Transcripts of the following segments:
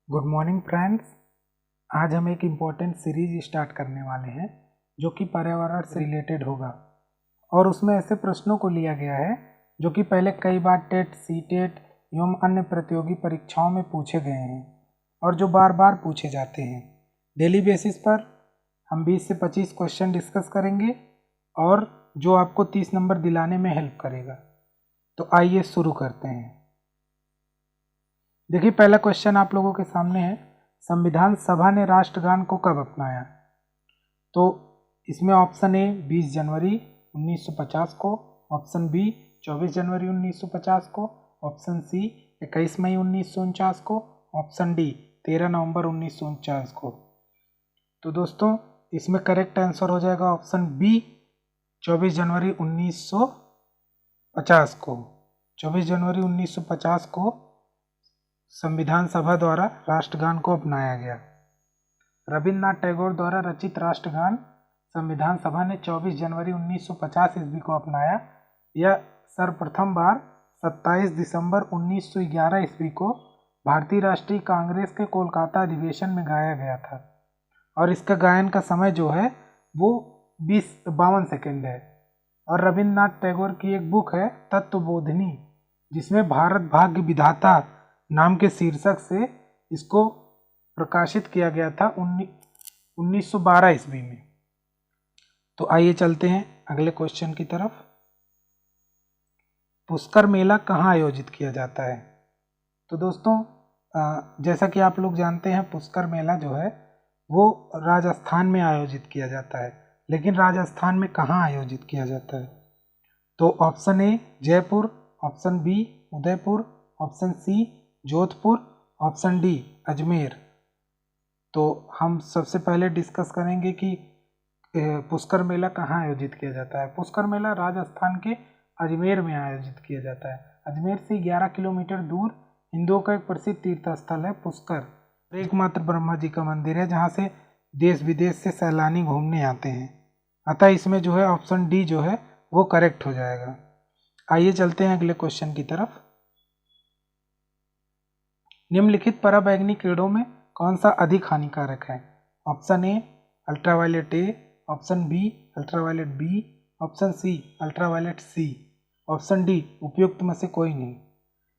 Good morning friends. आज हम एक इम्पॉर्टेंट सीरीज स्टार्ट करने वाले हैं जो कि पर्यावरण से रिलेटेड होगा और उसमें ऐसे प्रश्नों को लिया गया है जो कि पहले कई बार टेट, सीटेट एवं अन्य प्रतियोगी परीक्षाओं में पूछे गए हैं और जो बार बार पूछे जाते हैं। डेली बेसिस पर हम 20 से 25 क्वेश्चन डिस्कस करेंगे और जो आपको 30 नंबर दिलाने में हेल्प करेगा। तो आइए शुरू करते हैं। देखिए, पहला क्वेश्चन आप लोगों के सामने है, संविधान सभा ने राष्ट्रगान को कब अपनाया? तो इसमें ऑप्शन ए 20 जनवरी 1950 को, ऑप्शन बी 24 जनवरी 1950 को, ऑप्शन सी 21 मई 1949 को, ऑप्शन डी 13 नवंबर 1949 को। तो दोस्तों इसमें करेक्ट आंसर हो जाएगा ऑप्शन बी 24 जनवरी 1950 को। 24 जनवरी 1950 को संविधान सभा द्वारा राष्ट्रगान को अपनाया गया। रविन्द्रनाथ टैगोर द्वारा रचित राष्ट्रगान संविधान सभा ने 24 जनवरी 1950 ईस्वी को अपनाया। यह सर्वप्रथम बार 27 दिसंबर 1911 ईस्वी को भारतीय राष्ट्रीय कांग्रेस के कोलकाता अधिवेशन में गाया गया था और इसका गायन का समय जो है वो 52 सेकेंड है। और रविन्द्रनाथ टैगोर की एक बुक है तत्वबोधिनी, जिसमें भारत भाग्य विधाता नाम के शीर्षक से इसको प्रकाशित किया गया था 1912 ईस्वी में। तो आइए चलते हैं अगले क्वेश्चन की तरफ। पुष्कर मेला कहाँ आयोजित किया जाता है? तो दोस्तों जैसा कि आप लोग जानते हैं, पुष्कर मेला जो है वो राजस्थान में आयोजित किया जाता है, लेकिन राजस्थान में कहाँ आयोजित किया जाता है? तो option A Jaipur, option B Udaipur, option C Jodhpur, option D Ajmer. तो हम सबसे पहले डिस्कस करेंगे कि पुष्कर मेला कहाँ आयोजित किया जाता है। पुष्कर मेला राजस्थान के अजमेर में आयोजित किया जाता है। अजमेर से 11 किलोमीटर दूर हिंदुओं का एक प्रसिद्ध तीर्थ स्थल है पुष्कर। एकमात्र ब्रह्मा जी का मंदिर है जहाँ से देश विदेश से सैलानी घूमने आते हैं। अतः इसमें जो है ऑप्शन डी जो है वो करेक्ट हो जाएगा। आइए चलते हैं अगले क्वेश्चन की तरफ। निम्नलिखित पराबैंगनी किरणों में कौन सा अधिक हानिकारक है? Option A ultraviolet A, option B ultraviolet B, option C ultraviolet C, option D उपयुक्त में से कोई नहीं।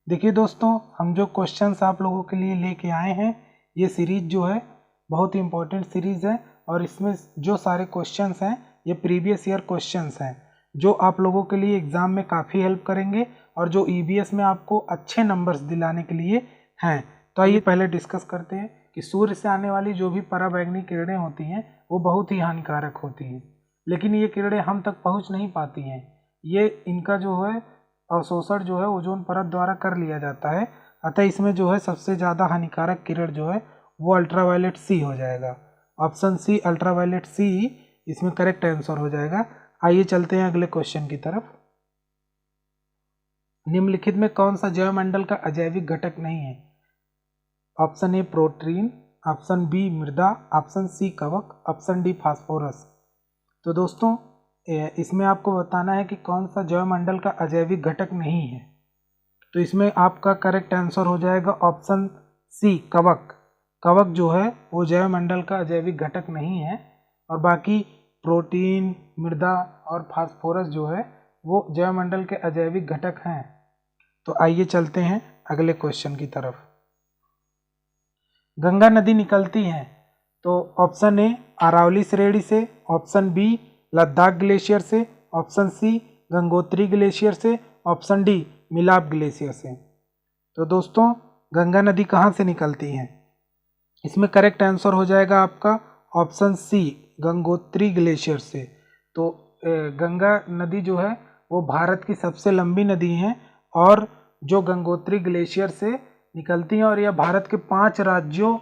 देखिए दोस्तों, हम जो क्वेश्चंस आप लोगों के लिए लेके आए हैं, ये सीरीज जो है बहुत ही इंपॉर्टेंट सीरीज है और इसमें जो सारे क्वेश्चंस हैं ये प्रीवियस ईयर क्वेश्चंस हैं जो आप लोगों के लिए एग्जाम में काफ़ी हेल्प करेंगे और जो ईवीएस में आपको अच्छे नंबर्स दिलाने के लिए हैं। तो आइए पहले डिस्कस करते हैं कि सूर्य से आने वाली जो भी पराबैंगनी किरणें होती हैं वो बहुत ही हानिकारक होती हैं, लेकिन ये किरणें हम तक पहुंच नहीं पाती हैं। ये इनका जो है अवशोषण जो है ओजोन परत द्वारा कर लिया जाता है। अतः इसमें जो है सबसे ज़्यादा हानिकारक किरण जो है वो अल्ट्रावायलेट सी हो जाएगा। ऑप्शन सी अल्ट्रावायलेट सी इसमें करेक्ट आंसर हो जाएगा। आइए चलते हैं अगले क्वेश्चन की तरफ। निम्नलिखित में कौन सा जैवमंडल का अजैविक घटक नहीं है? Option A protein, option B मृदा, ऑप्शन सी कवक, ऑप्शन डी फास्फोरस। तो दोस्तों इसमें आपको बताना है कि कौन सा जैवमंडल का अजैविक घटक नहीं है। तो इसमें आपका करेक्ट आंसर हो जाएगा ऑप्शन सी कवक। कवक जो है वो जैवमंडल का अजैविक घटक नहीं है और बाकी प्रोटीन, मृदा और फास्फोरस जो है वो जैवमंडल के अजैविक घटक हैं। तो आइए चलते हैं अगले क्वेश्चन की तरफ। गंगा नदी निकलती है तो ऑप्शन ए अरावली श्रेणी से, ऑप्शन बी लद्दाख ग्लेशियर से, ऑप्शन सी गंगोत्री ग्लेशियर से, ऑप्शन डी मिलाप ग्लेशियर से। तो दोस्तों गंगा नदी कहाँ से निकलती है? इसमें करेक्ट आंसर हो जाएगा आपका ऑप्शन सी गंगोत्री ग्लेशियर से। तो गंगा नदी जो है वो भारत की सबसे लंबी नदी है और जो गंगोत्री ग्लेशियर से निकलती हैं और यह भारत के 5 राज्यों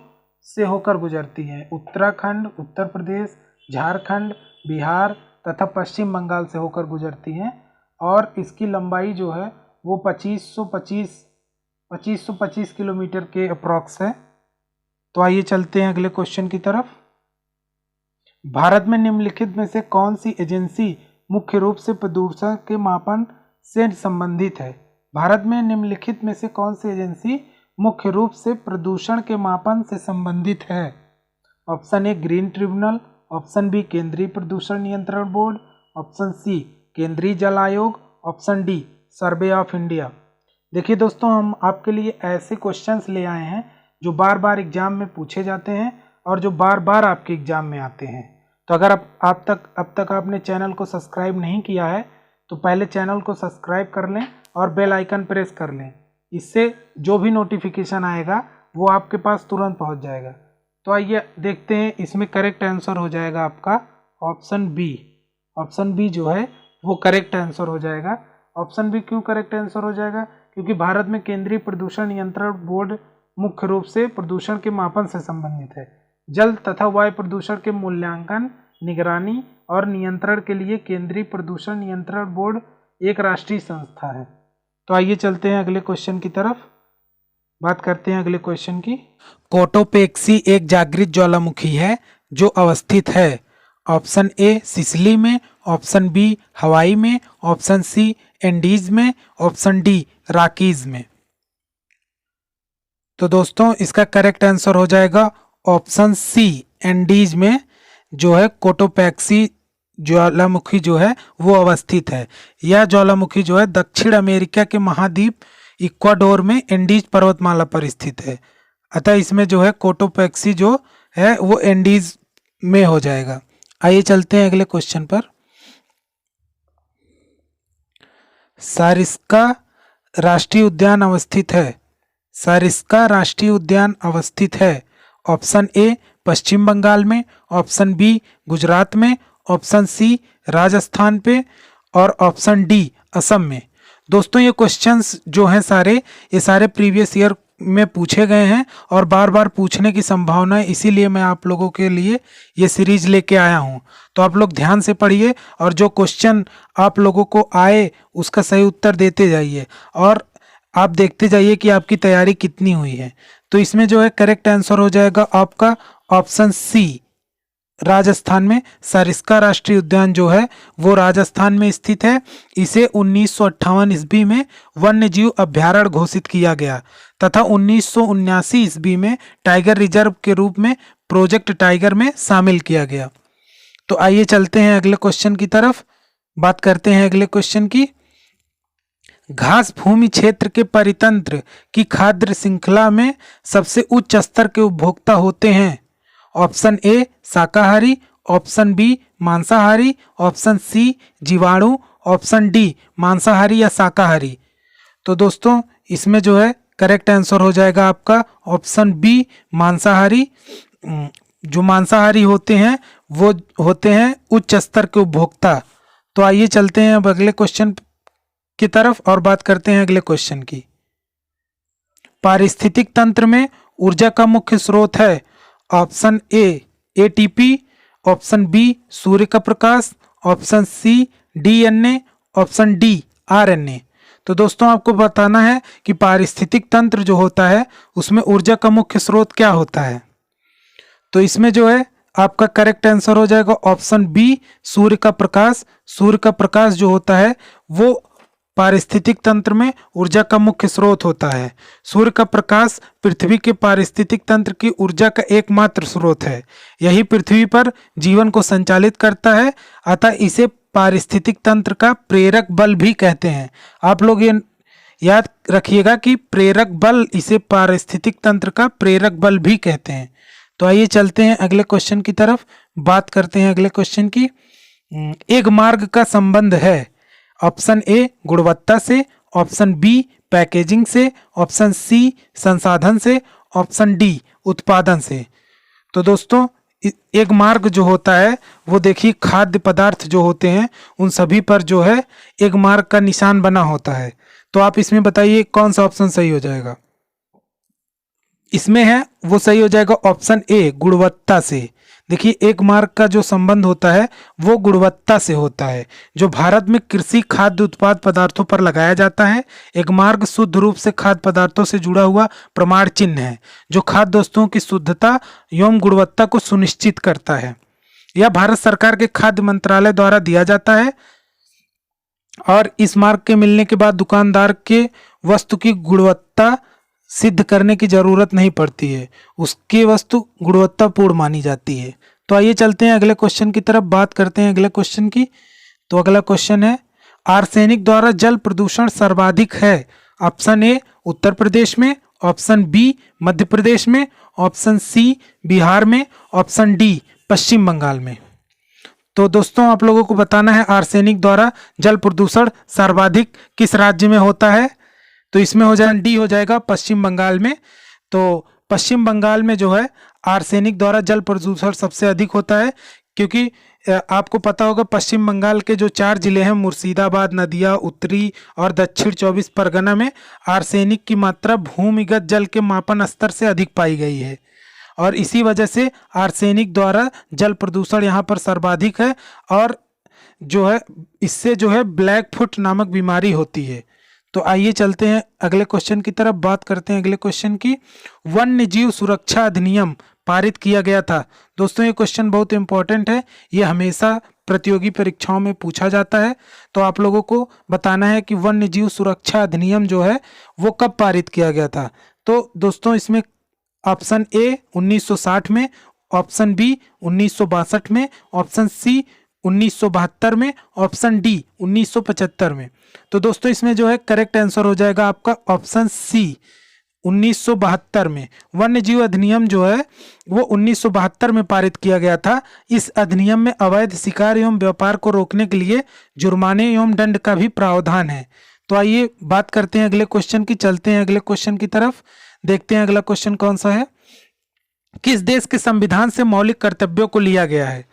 से होकर गुजरती हैं। उत्तराखंड, उत्तर प्रदेश, झारखंड, बिहार तथा पश्चिम बंगाल से होकर गुजरती हैं और इसकी लंबाई जो है वो 2525 किलोमीटर के अप्रॉक्स है। तो आइए चलते हैं अगले क्वेश्चन की तरफ। भारत में निम्नलिखित में से कौन सी एजेंसी मुख्य रूप से प्रदूषण के मापन से संबंधित है? भारत में निम्नलिखित में से कौन सी एजेंसी मुख्य रूप से प्रदूषण के मापन से संबंधित है? Option A green tribunal, option B केंद्रीय प्रदूषण नियंत्रण बोर्ड, ऑप्शन सी केंद्रीय जल आयोग, option D survey of India. देखिए दोस्तों, हम आपके लिए ऐसे क्वेश्चंस ले आए हैं जो बार बार एग्जाम में पूछे जाते हैं और जो बार बार आपके एग्जाम में आते हैं। तो अगर अब तक आपने चैनल को सब्सक्राइब नहीं किया है तो पहले चैनल को सब्सक्राइब कर लें और बेल आइकन प्रेस कर लें। इससे जो भी नोटिफिकेशन आएगा वो आपके पास तुरंत पहुंच जाएगा। तो आइए देखते हैं, इसमें करेक्ट आंसर हो जाएगा आपका ऑप्शन बी। ऑप्शन बी जो है वो करेक्ट आंसर हो जाएगा। ऑप्शन बी क्यों करेक्ट आंसर हो जाएगा? क्योंकि भारत में केंद्रीय प्रदूषण नियंत्रण बोर्ड मुख्य रूप से प्रदूषण के मापन से संबंधित है। जल तथा वायु प्रदूषण के मूल्यांकन, निगरानी और नियंत्रण के लिए केंद्रीय प्रदूषण नियंत्रण बोर्ड एक राष्ट्रीय संस्था है। तो आइए चलते हैं अगले क्वेश्चन की तरफ, बात करते हैं अगले क्वेश्चन की। कोटोपेक्सी एक जागृत ज्वालामुखी है जो अवस्थित है? ऑप्शन ए सिसिली में, ऑप्शन बी हवाई में, ऑप्शन सी एंडीज में, ऑप्शन डी रॉकीज में। तो दोस्तों इसका करेक्ट आंसर हो जाएगा ऑप्शन सी एंडीज में जो है कोटोपेक्सी ज्वालामुखी जो है वो अवस्थित है। यह ज्वालामुखी जो है दक्षिण अमेरिका के महाद्वीप इक्वाडोर में एंडीज पर्वतमाला पर स्थित है। अतः इसमें जो है कोटोपेक्सी जो है वो एंडीज में हो जाएगा। आइए चलते हैं अगले क्वेश्चन पर। सारिस्का राष्ट्रीय उद्यान अवस्थित है? सारिस्का राष्ट्रीय उद्यान अवस्थित है ऑप्शन ए पश्चिम बंगाल में, ऑप्शन बी गुजरात में, ऑप्शन सी राजस्थान पे और ऑप्शन डी असम में। दोस्तों ये क्वेश्चंस जो हैं ये सारे प्रीवियस ईयर में पूछे गए हैं और बार बार पूछने की संभावना है, इसीलिए मैं आप लोगों के लिए ये सीरीज लेके आया हूं। तो आप लोग ध्यान से पढ़िए और जो क्वेश्चन आप लोगों को आए उसका सही उत्तर देते जाइए और आप देखते जाइए कि आपकी तैयारी कितनी हुई है। तो इसमें जो है करेक्ट आंसर हो जाएगा आपका ऑप्शन सी राजस्थान में। सारिस्का राष्ट्रीय उद्यान जो है वो राजस्थान में स्थित है। इसे 1958 ईस्वी में वन्य जीव अभ्यारण्य घोषित किया गया तथा 1979 ईस्वी में टाइगर रिजर्व के रूप में प्रोजेक्ट टाइगर में शामिल किया गया। तो आइए चलते हैं अगले क्वेश्चन की तरफ, बात करते हैं अगले क्वेश्चन की। घास भूमि क्षेत्र के परितंत्र की खाद्य श्रृंखला में सबसे उच्च स्तर के उपभोक्ता होते हैं? ऑप्शन ए शाकाहारी, ऑप्शन बी मांसाहारी, ऑप्शन सी जीवाणु, ऑप्शन डी मांसाहारी या शाकाहारी। तो दोस्तों इसमें जो है करेक्ट आंसर हो जाएगा आपका ऑप्शन बी मांसाहारी। जो मांसाहारी होते हैं वो होते हैं उच्च स्तर के उपभोक्ता। तो आइए चलते हैं अब अगले क्वेश्चन की तरफ और बात करते हैं अगले क्वेश्चन की। पारिस्थितिक तंत्र में ऊर्जा का मुख्य स्रोत है? Option A ATP, option B सूर्य का प्रकाश, option C DNA, option D RNA. तो दोस्तों आपको बताना है कि पारिस्थितिक तंत्र जो होता है उसमें ऊर्जा का मुख्य स्रोत क्या होता है। तो इसमें जो है आपका करेक्ट आंसर हो जाएगा ऑप्शन बी सूर्य का प्रकाश। सूर्य का प्रकाश जो होता है वो पारिस्थितिक तंत्र में ऊर्जा का मुख्य स्रोत होता है। सूर्य का प्रकाश पृथ्वी के पारिस्थितिक तंत्र की ऊर्जा का एकमात्र स्रोत है। यही पृथ्वी पर जीवन को संचालित करता है, अतः इसे पारिस्थितिक तंत्र का प्रेरक बल भी कहते हैं। आप लोग ये याद रखिएगा कि प्रेरक बल, इसे पारिस्थितिक तंत्र का प्रेरक बल भी कहते हैं। तो आइए चलते हैं अगले क्वेश्चन की तरफ, बात करते हैं अगले क्वेश्चन की। एक मार्ग का संबंध है? ऑप्शन ए गुणवत्ता से, ऑप्शन बी पैकेजिंग से, ऑप्शन सी संसाधन से, ऑप्शन डी उत्पादन से। तो दोस्तों एक मार्ग जो होता है वो देखिए खाद्य पदार्थ जो होते हैं उन सभी पर जो है एक मार्ग का निशान बना होता है। तो आप इसमें बताइए कौन सा ऑप्शन सही हो जाएगा। इसमें है वो सही हो जाएगा ऑप्शन ए गुणवत्ता से। देखिए एक मार्ग का जो संबंध होता है वो गुणवत्ता से होता है। जो भारत में कृषि खाद्य उत्पाद पदार्थों पर लगाया जाता है, एक मार्ग शुद्ध रूप से खाद्य पदार्थों से जुड़ा हुआ प्रमाण चिन्ह है जो खाद्य वस्तुओं की शुद्धता एवं गुणवत्ता को सुनिश्चित करता है। यह भारत सरकार के खाद्य मंत्रालय द्वारा दिया जाता है और इस मार्ग के मिलने के बाद दुकानदार के वस्तु की गुणवत्ता सिद्ध करने की जरूरत नहीं पड़ती है, उसकी वस्तु गुणवत्तापूर्ण मानी जाती है। तो आइए चलते हैं अगले क्वेश्चन की तरफ, बात करते हैं अगले क्वेश्चन की। तो अगला क्वेश्चन है, आर्सेनिक द्वारा जल प्रदूषण सर्वाधिक है। ऑप्शन ए उत्तर प्रदेश में, ऑप्शन बी मध्य प्रदेश में, ऑप्शन सी बिहार में, ऑप्शन डी पश्चिम बंगाल में। तो दोस्तों आप लोगों को बताना है आर्सेनिक द्वारा जल प्रदूषण सर्वाधिक किस राज्य में होता है। तो इसमें हो जाए डी हो जाएगा पश्चिम बंगाल में। तो पश्चिम बंगाल में जो है आर्सेनिक द्वारा जल प्रदूषण सबसे अधिक होता है, क्योंकि आपको पता होगा पश्चिम बंगाल के जो 4 जिले हैं मुर्शिदाबाद, नदिया, उत्तरी और दक्षिण 24 परगना में आर्सेनिक की मात्रा भूमिगत जल के मापन स्तर से अधिक पाई गई है, और इसी वजह से आर्सेनिक द्वारा जल प्रदूषण यहाँ पर सर्वाधिक है। और जो है इससे जो है ब्लैक फुट नामक बीमारी होती है। तो आइए चलते हैं अगले क्वेश्चन की तरफ, बात करते हैं अगले क्वेश्चन की। वन्य जीव सुरक्षा अधिनियम पारित किया गया था। दोस्तों ये क्वेश्चन बहुत इंपॉर्टेंट है, ये हमेशा प्रतियोगी परीक्षाओं में पूछा जाता है। तो आप लोगों को बताना है कि वन्य जीव सुरक्षा अधिनियम जो है वो कब पारित किया गया था। तो दोस्तों इसमें ऑप्शन ए 1960 में, ऑप्शन बी 1962 में, ऑप्शन सी 1972 में, ऑप्शन डी 1975 में। तो दोस्तों इसमें जो है करेक्ट आंसर हो जाएगा आपका ऑप्शन सी 1972 में। वन्य जीव अधिनियम जो है वो 1972 में पारित किया गया था। इस अधिनियम में अवैध शिकार एवं व्यापार को रोकने के लिए जुर्माने एवं दंड का भी प्रावधान है। तो आइए बात करते हैं अगले क्वेश्चन की, चलते हैं अगले क्वेश्चन की तरफ, देखते हैं अगला क्वेश्चन कौन सा है। किस देश के संविधान से मौलिक कर्तव्यों को लिया गया है।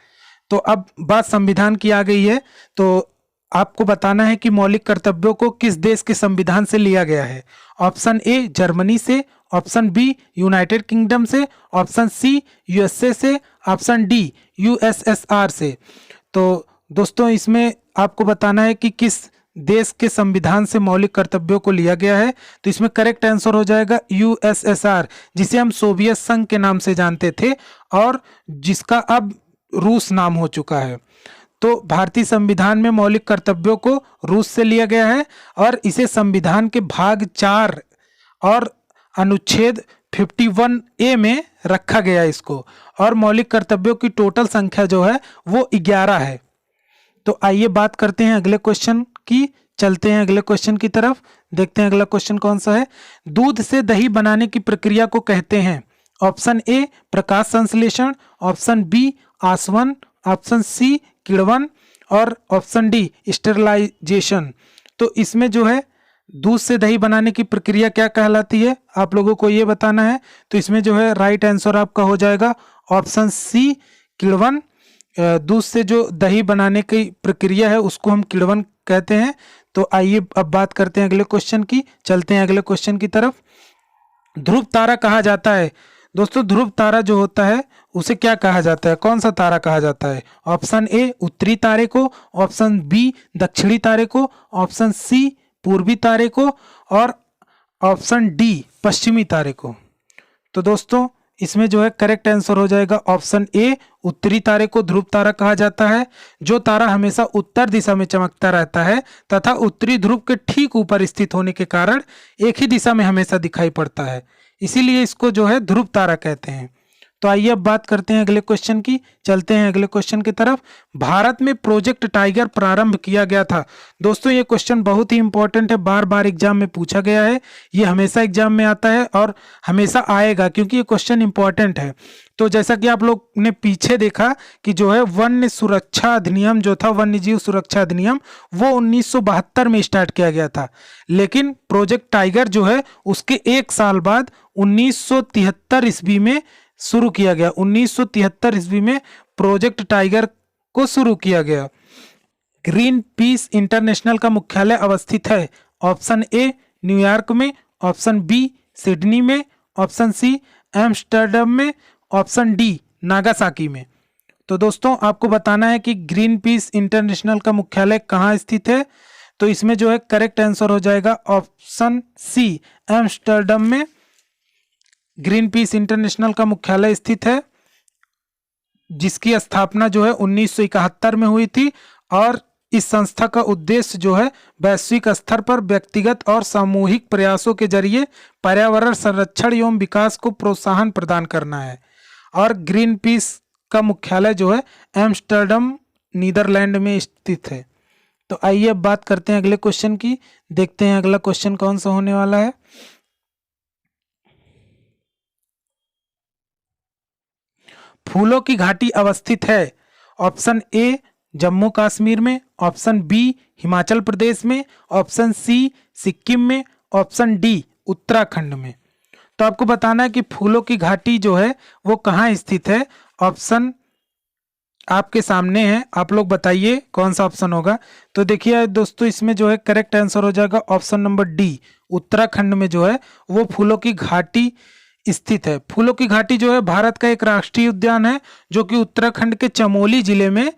तो अब बात संविधान की आ गई है, तो आपको बताना है कि मौलिक कर्तव्यों को किस देश के संविधान से लिया गया है। ऑप्शन ए जर्मनी से, ऑप्शन बी यूनाइटेड किंगडम से, ऑप्शन सी यूएसए से, ऑप्शन डी यूएसएसआर से। तो दोस्तों इसमें आपको बताना है कि किस देश के संविधान से मौलिक कर्तव्यों को लिया गया है। तो इसमें करेक्ट आंसर हो जाएगा यूएसएसआर, जिसे हम सोवियत संघ के नाम से जानते थे और जिसका अब रूस नाम हो चुका है। तो भारतीय संविधान में मौलिक कर्तव्यों को रूस से लिया गया है और इसे संविधान के भाग 4 और अनुच्छेद 51A में रखा गया है इसको, और मौलिक कर्तव्यों की टोटल संख्या जो है वो 11 है। तो आइए बात करते हैं अगले क्वेश्चन की, चलते हैं अगले क्वेश्चन की तरफ, देखते हैं अगला क्वेश्चन कौन सा है। दूध से दही बनाने की प्रक्रिया को कहते हैं। ऑप्शन ए प्रकाश संश्लेषण, ऑप्शन बी आसवन, ऑप्शन सी किण्वन और ऑप्शन डी स्टेरलाइजेशन। तो इसमें जो है दूध से दही बनाने की प्रक्रिया क्या कहलाती है, आप लोगों को ये बताना है। तो इसमें जो है राइट आंसर आपका हो जाएगा ऑप्शन सी किण्वन। दूध से जो दही बनाने की प्रक्रिया है उसको हम किण्वन कहते हैं। तो आइए अब बात करते हैं अगले क्वेश्चन की, चलते हैं अगले क्वेश्चन की तरफ। ध्रुव तारा कहा जाता है। दोस्तों ध्रुव तारा जो होता है उसे क्या कहा जाता है, कौन सा तारा कहा जाता है। ऑप्शन ए उत्तरी तारे को, ऑप्शन बी दक्षिणी तारे को, ऑप्शन सी पूर्वी तारे को और ऑप्शन डी पश्चिमी तारे को। तो दोस्तों इसमें जो है करेक्ट आंसर हो जाएगा ऑप्शन ए उत्तरी तारे को ध्रुव तारा कहा जाता है। जो तारा हमेशा उत्तर दिशा में चमकता रहता है तथा उत्तरी ध्रुव के ठीक ऊपर स्थित होने के कारण एक ही दिशा में हमेशा दिखाई पड़ता है, इसीलिए इसको जो है ध्रुव तारा कहते हैं। तो आइए अब बात करते हैं अगले क्वेश्चन की, चलते हैं अगले क्वेश्चन की तरफ। भारत में प्रोजेक्ट टाइगर प्रारंभ किया गया था। दोस्तों ये क्वेश्चन बहुत ही इंपॉर्टेंट है, बार बार एग्जाम में पूछा गया है, ये हमेशा एग्जाम में आता है और हमेशा आएगा क्योंकि ये क्वेश्चन इंपॉर्टेंट है। तो जैसा कि आप लोग ने पीछे देखा कि जो है वन्य सुरक्षा अधिनियम जो था, वन्य जीव सुरक्षा अधिनियम, वो 1972 में स्टार्ट किया गया था, लेकिन प्रोजेक्ट टाइगर जो है उसके 1 साल बाद 1973 ईस्वी में शुरू किया गया। 1973 ईस्वी में प्रोजेक्ट टाइगर को शुरू किया गया। ग्रीन पीस इंटरनेशनल का मुख्यालय अवस्थित है। ऑप्शन ए न्यूयॉर्क में, ऑप्शन बी सिडनी में, ऑप्शन सी एम्स्टर्डम में, ऑप्शन डी नागासाकी में। तो दोस्तों आपको बताना है कि ग्रीन पीस इंटरनेशनल का मुख्यालय कहाँ स्थित है। तो इसमें जो है करेक्ट आंसर हो जाएगा ऑप्शन सी एम्स्टर्डम में ग्रीन पीस इंटरनेशनल का मुख्यालय स्थित है, जिसकी स्थापना जो है 1971 में हुई थी और इस संस्था का उद्देश्य जो है वैश्विक स्तर पर व्यक्तिगत और सामूहिक प्रयासों के जरिए पर्यावरण संरक्षण एवं विकास को प्रोत्साहन प्रदान करना है। और ग्रीन पीस का मुख्यालय जो है एम्स्टर्डम नीदरलैंड में स्थित है। तो आइए अब बात करते हैं अगले क्वेश्चन की। देखते हैं अगला क्वेश्चन कौन सा होने वाला है। फूलों की घाटी अवस्थित है। ऑप्शन ए जम्मू कश्मीर में, ऑप्शन बी हिमाचल प्रदेश में, ऑप्शन सी सिक्किम में, ऑप्शन डी उत्तराखंड में। तो आपको बताना है कि फूलों की घाटी जो है वो कहाँ स्थित है। ऑप्शन आपके सामने है, आप लोग बताइए कौन सा ऑप्शन होगा। तो देखिए दोस्तों, इसमें जो है करेक्ट आंसर हो जाएगा ऑप्शन नंबर डी, उत्तराखंड में जो है वो फूलों की घाटी स्थित है। फूलों की घाटी जो है भारत का एक राष्ट्रीय उद्यान है जो कि उत्तराखंड के चमोली जिले में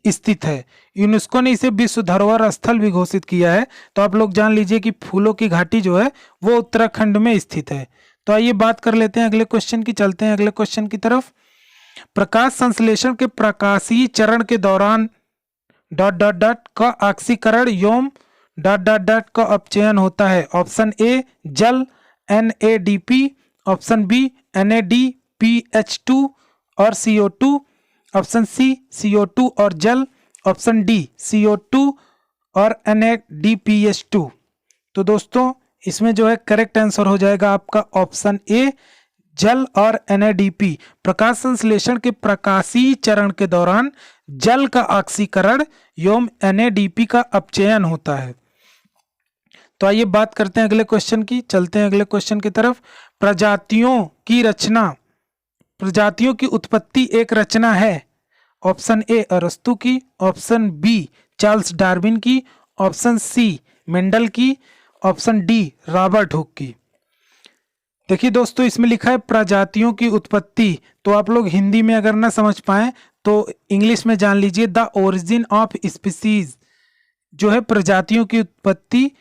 स्थित है। यूनेस्को ने इसे विश्व धरोहर स्थल भी घोषित किया है। तो आप लोग जान लीजिए कि फूलों की घाटी जो है वो उत्तराखंड में स्थित है। तो आइए बात कर लेते हैं अगले क्वेश्चन की। चलते हैं अगले क्वेश्चन की तरफ। प्रकाश संश्लेषण के प्रकाशीय चरण के दौरान ... का ऑक्सीकरण एवं ... का अपचयन होता है। ऑप्शन ए जल NADP, ऑप्शन बी NADPH2 और CO2, ऑप्शन सी CO2 और जल, ऑप्शन डी CO2 और NADPH2। तो दोस्तों इसमें जो है करेक्ट आंसर हो जाएगा आपका ऑप्शन ए जल और NADP। प्रकाश संश्लेषण के प्रकाशीय चरण के दौरान जल का ऑक्सीकरण एवं NADP का अपचयन होता है। तो आइए बात करते हैं अगले क्वेश्चन की। चलते हैं अगले क्वेश्चन की तरफ। प्रजातियों की रचना, प्रजातियों की उत्पत्ति एक रचना है। ऑप्शन ए अरस्तु की, ऑप्शन बी चार्ल्स डार्विन की, ऑप्शन सी मेंडल की, ऑप्शन डी रॉबर्ट हुक की। देखिए दोस्तों, इसमें लिखा है प्रजातियों की उत्पत्ति। तो आप लोग हिंदी में अगर ना समझ पाए तो इंग्लिश में जान लीजिए, द ओरिजिन ऑफ स्पीसीज जो है प्रजातियों की उत्पत्ति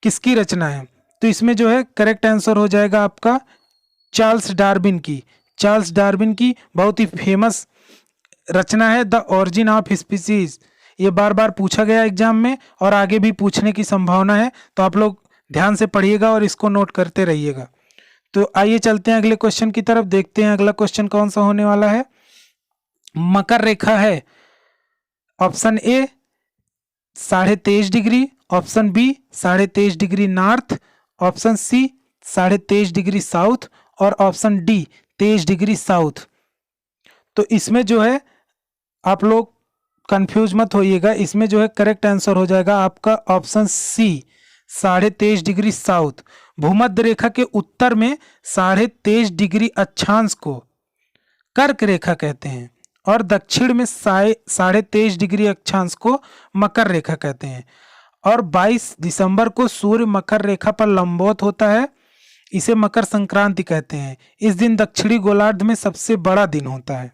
किसकी रचना है। तो इसमें जो है करेक्ट आंसर हो जाएगा आपका चार्ल्स डार्विन की। चार्ल्स डार्विन की बहुत ही फेमस रचना है द ओरिजिन ऑफ स्पीसीज। ये बार बार पूछा गया एग्जाम में और आगे भी पूछने की संभावना है। तो आप लोग ध्यान से पढ़िएगा और इसको नोट करते रहिएगा। तो आइए चलते हैं अगले क्वेश्चन की तरफ। देखते हैं अगला क्वेश्चन कौन सा होने वाला है। मकर रेखा है। Option A 23.5 degree, option B 23.5 degree north, option C 23.5 degree south और ऑप्शन डी 23 डिग्री साउथ। तो इसमें जो है आप लोग कंफ्यूज मत होइएगा। इसमें जो है करेक्ट आंसर हो जाएगा आपका ऑप्शन सी 23.5 डिग्री साउथ। भूमध्य रेखा के उत्तर में 23.5 डिग्री अक्षांश को कर्क रेखा कहते हैं और दक्षिण में 23.5 डिग्री अक्षांश को मकर रेखा कहते हैं। और 22 दिसंबर को सूर्य मकर रेखा पर लंबवत होता है। इसे मकर संक्रांति कहते हैं। इस दिन दक्षिणी गोलार्ध में सबसे बड़ा दिन होता है।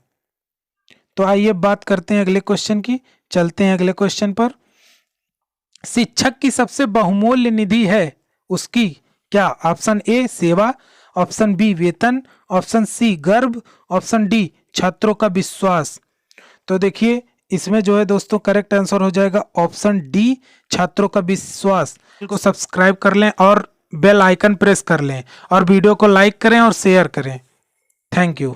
तो आइए बात करते हैं अगले क्वेश्चन की। चलते हैं अगले क्वेश्चन पर। शिक्षक की सबसे बहुमूल्य निधि है उसकी क्या। ऑप्शन ए सेवा, ऑप्शन बी वेतन, ऑप्शन सी गर्व, ऑप्शन डी छात्रों का विश्वास। तो देखिए इसमें जो है दोस्तों करेक्ट आंसर हो जाएगा ऑप्शन डी छात्रों का विश्वास। को सब्सक्राइब कर लें और बेल आइकन प्रेस कर लें और वीडियो को लाइक करें और शेयर करें। Thank you.